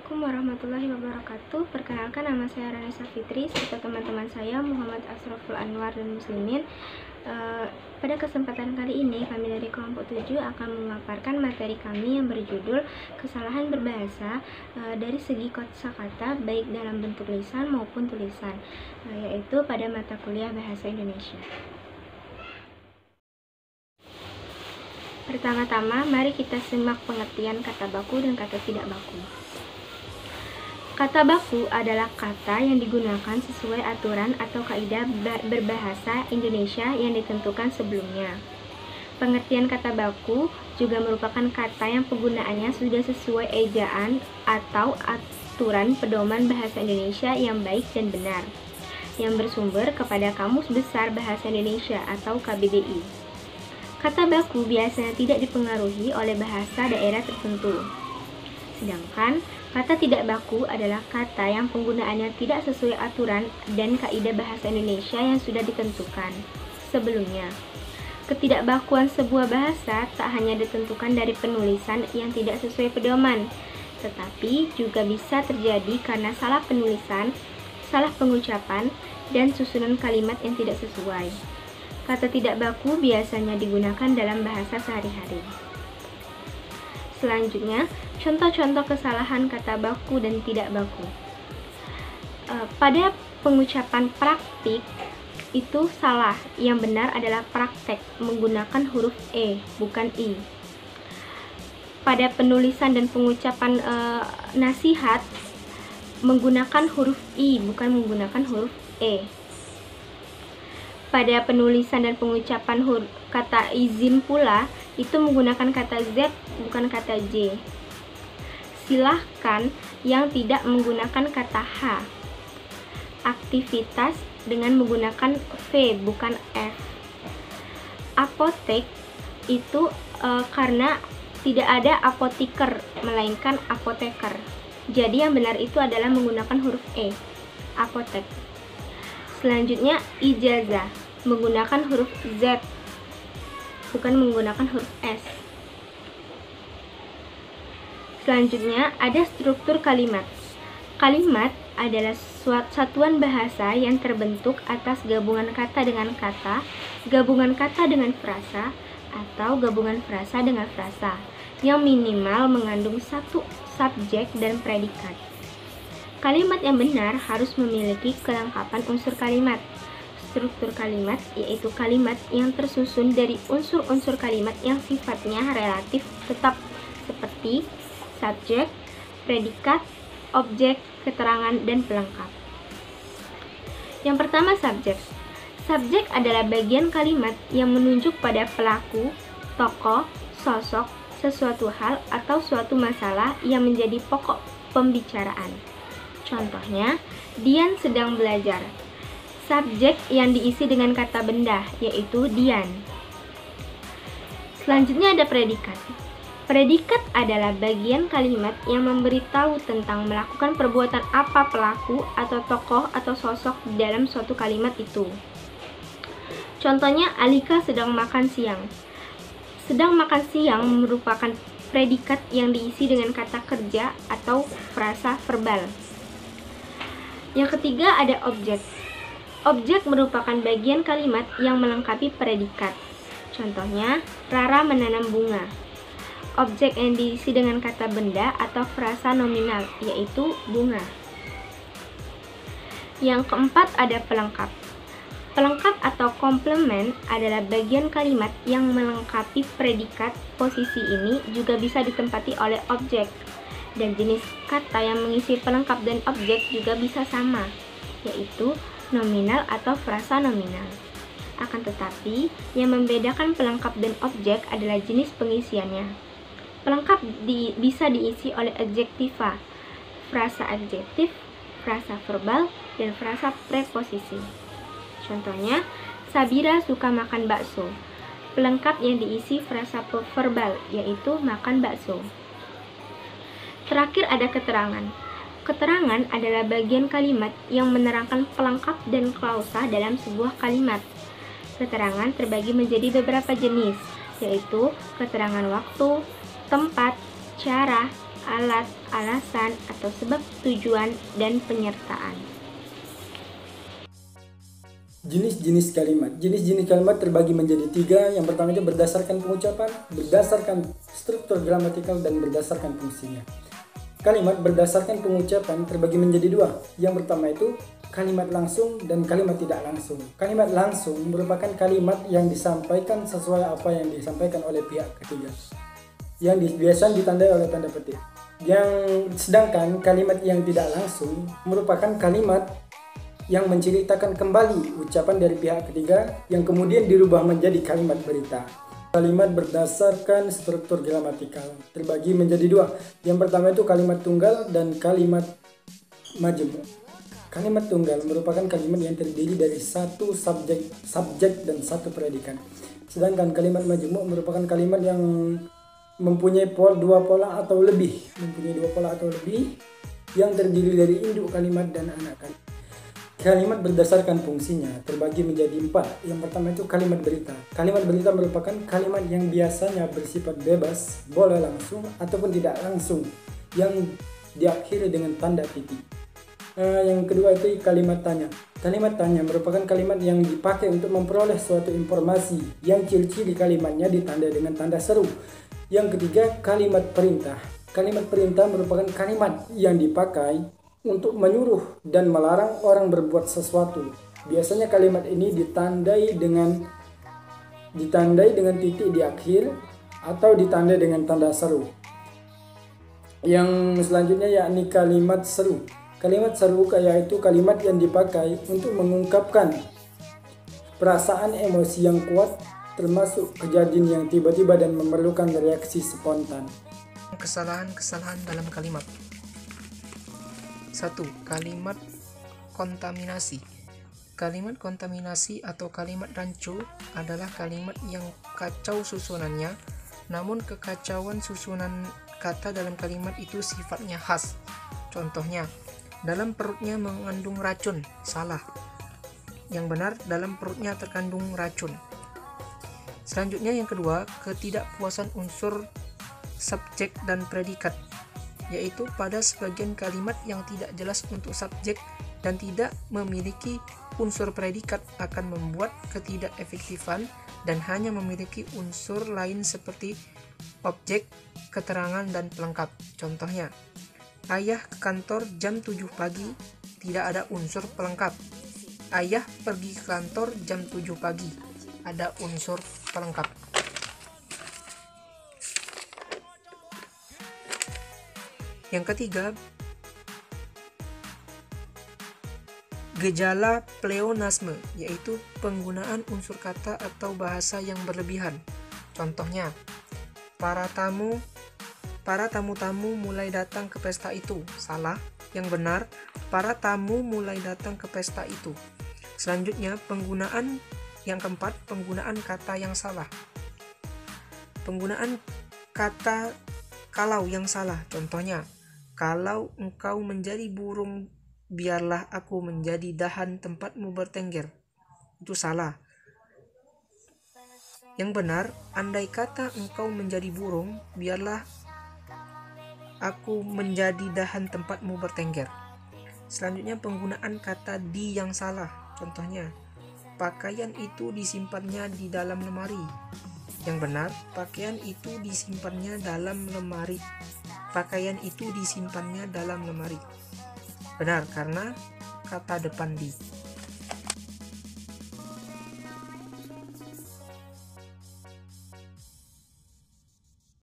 Assalamualaikum warahmatullahi wabarakatuh. Perkenalkan, nama saya Ranesa Fitri serta teman-teman saya Muhammad Asraful Anwar dan Muslimin. Pada kesempatan kali ini kami dari kelompok 7 akan memaparkan materi kami yang berjudul kesalahan berbahasa dari segi kosakata baik dalam bentuk lisan maupun tulisan, yaitu pada mata kuliah Bahasa Indonesia. Pertama-tama, mari kita simak pengertian kata baku dan kata tidak baku. Kata baku adalah kata yang digunakan sesuai aturan atau kaidah berbahasa Indonesia yang ditentukan sebelumnya. Pengertian kata baku juga merupakan kata yang penggunaannya sudah sesuai ejaan atau aturan pedoman bahasa Indonesia yang baik dan benar, yang bersumber kepada Kamus Besar Bahasa Indonesia atau KBBI. Kata baku biasanya tidak dipengaruhi oleh bahasa daerah tertentu. Sedangkan kata tidak baku adalah kata yang penggunaannya tidak sesuai aturan dan kaidah bahasa Indonesia yang sudah ditentukan sebelumnya. Ketidakbakuan sebuah bahasa tak hanya ditentukan dari penulisan yang tidak sesuai pedoman, tetapi juga bisa terjadi karena salah penulisan, salah pengucapan, dan susunan kalimat yang tidak sesuai. Kata tidak baku biasanya digunakan dalam bahasa sehari-hari. Selanjutnya, contoh-contoh kesalahan kata baku dan tidak baku. Pada pengucapan praktik itu salah, yang benar adalah praktek menggunakan huruf E bukan I. Pada penulisan dan pengucapan nasihat menggunakan huruf I bukan menggunakan huruf E. Pada penulisan dan pengucapan kata izin pula itu menggunakan kata Z bukan kata J. Silahkan yang tidak menggunakan kata H. Aktivitas dengan menggunakan V bukan F. Apotek itu karena tidak ada apoteker melainkan apoteker. Jadi yang benar itu adalah menggunakan huruf E. Apotek. Selanjutnya ijazah menggunakan huruf Z bukan menggunakan huruf S. Selanjutnya ada struktur kalimat. Kalimat adalah satuan bahasa yang terbentuk atas gabungan kata dengan kata, gabungan kata dengan frasa, atau gabungan frasa dengan frasa yang minimal mengandung satu subjek dan predikat. Kalimat yang benar harus memiliki kelengkapan unsur kalimat. Struktur kalimat yaitu kalimat yang tersusun dari unsur-unsur kalimat yang sifatnya relatif tetap seperti subjek, predikat, objek, keterangan, dan pelengkap. Yang pertama, subjek. Subjek adalah bagian kalimat yang menunjuk pada pelaku, tokoh, sosok, sesuatu hal, atau suatu masalah yang menjadi pokok pembicaraan. Contohnya, Dian sedang belajar. Subjek yang diisi dengan kata benda, yaitu Dian. Selanjutnya ada predikat. Predikat adalah bagian kalimat yang memberitahu tentang melakukan perbuatan apa pelaku atau tokoh atau sosok di dalam suatu kalimat itu. Contohnya, Alika sedang makan siang. Sedang makan siang merupakan predikat yang diisi dengan kata kerja atau frasa verbal. Yang ketiga ada objek. Objek merupakan bagian kalimat yang melengkapi predikat. Contohnya, Rara menanam bunga. Objek yang diisi dengan kata benda atau frasa nominal, yaitu bunga. Yang keempat ada pelengkap. Pelengkap atau komplement adalah bagian kalimat yang melengkapi predikat. Posisi ini juga bisa ditempati oleh objek. Dan jenis kata yang mengisi pelengkap dan objek juga bisa sama, yaitu nominal atau frasa nominal. Akan tetapi, yang membedakan pelengkap dan objek adalah jenis pengisiannya. Pelengkap bisa diisi oleh adjektiva, frasa adjektif, frasa verbal, dan frasa preposisi. Contohnya, Sabira suka makan bakso. Pelengkap yang diisi frasa verbal, yaitu makan bakso. Terakhir ada keterangan. Keterangan adalah bagian kalimat yang menerangkan pelengkap dan klausa dalam sebuah kalimat. Keterangan terbagi menjadi beberapa jenis, yaitu keterangan waktu, tempat, cara, alat, alasan, atau sebab tujuan, dan penyertaan. Jenis-jenis kalimat. Jenis-jenis kalimat terbagi menjadi 3. Yang pertama itu berdasarkan pengucapan, berdasarkan struktur gramatikal, dan berdasarkan fungsinya. Kalimat berdasarkan pengucapan terbagi menjadi 2. Yang pertama itu kalimat langsung dan kalimat tidak langsung. Kalimat langsung merupakan kalimat yang disampaikan sesuai apa yang disampaikan oleh pihak ketiga, yang biasanya ditandai oleh tanda petik. Sedangkan kalimat yang tidak langsung merupakan kalimat yang menceritakan kembali ucapan dari pihak ketiga yang kemudian dirubah menjadi kalimat berita. Kalimat berdasarkan struktur gramatikal terbagi menjadi 2. Yang pertama itu kalimat tunggal dan kalimat majemuk. Kalimat tunggal merupakan kalimat yang terdiri dari satu subjek dan satu predikat. Sedangkan kalimat majemuk merupakan kalimat yang mempunyai dua pola atau lebih yang terdiri dari induk kalimat dan anak kalimat. Kalimat berdasarkan fungsinya terbagi menjadi 4. Yang pertama itu kalimat berita. Kalimat berita merupakan kalimat yang biasanya bersifat bebas, boleh langsung ataupun tidak langsung, yang diakhiri dengan tanda titik. Yang kedua itu kalimat tanya. Kalimat tanya merupakan kalimat yang dipakai untuk memperoleh suatu informasi, yang ciri-ciri kalimatnya ditandai dengan tanda seru. Yang ketiga kalimat perintah. Kalimat perintah merupakan kalimat yang dipakai untuk menyuruh dan melarang orang berbuat sesuatu. Biasanya kalimat ini ditandai dengan titik di akhir atau ditandai dengan tanda seru. Yang selanjutnya yakni kalimat seru. Kalimat seru yaitu kalimat yang dipakai untuk mengungkapkan perasaan emosi yang kuat, termasuk kejadian yang tiba-tiba dan memerlukan reaksi spontan. Kesalahan-kesalahan dalam kalimat. 1. Kalimat kontaminasi. Kalimat kontaminasi atau kalimat rancu adalah kalimat yang kacau susunannya, namun kekacauan susunan kata dalam kalimat itu sifatnya khas. Contohnya, dalam perutnya mengandung racun, salah. Yang benar, dalam perutnya terkandung racun. Selanjutnya yang kedua, ketidakpuasan unsur subjek dan predikat, yaitu pada sebagian kalimat yang tidak jelas untuk subjek dan tidak memiliki unsur predikat akan membuat ketidakefektifan dan hanya memiliki unsur lain seperti objek, keterangan, dan pelengkap. Contohnya, ayah ke kantor jam 7 pagi, tidak ada unsur pelengkap. Ayah pergi ke kantor jam 7 pagi, ada unsur pelengkap. Yang ketiga, gejala pleonasme, yaitu penggunaan unsur kata atau bahasa yang berlebihan. Contohnya, para tamu-tamu mulai datang ke pesta itu, salah. Yang benar, para tamu mulai datang ke pesta itu. Selanjutnya, yang keempat, penggunaan kata yang salah. Penggunaan kata kalau yang salah. Contohnya, kalau engkau menjadi burung, biarlah aku menjadi dahan tempatmu bertengger. Itu salah. Yang benar, andai kata engkau menjadi burung, biarlah aku menjadi dahan tempatmu bertengger. Selanjutnya, penggunaan kata di yang salah. Contohnya, pakaian itu disimpannya di dalam lemari. Yang benar, pakaian itu disimpannya dalam lemari. Pakaian itu disimpannya dalam lemari. Benar, karena kata depan di.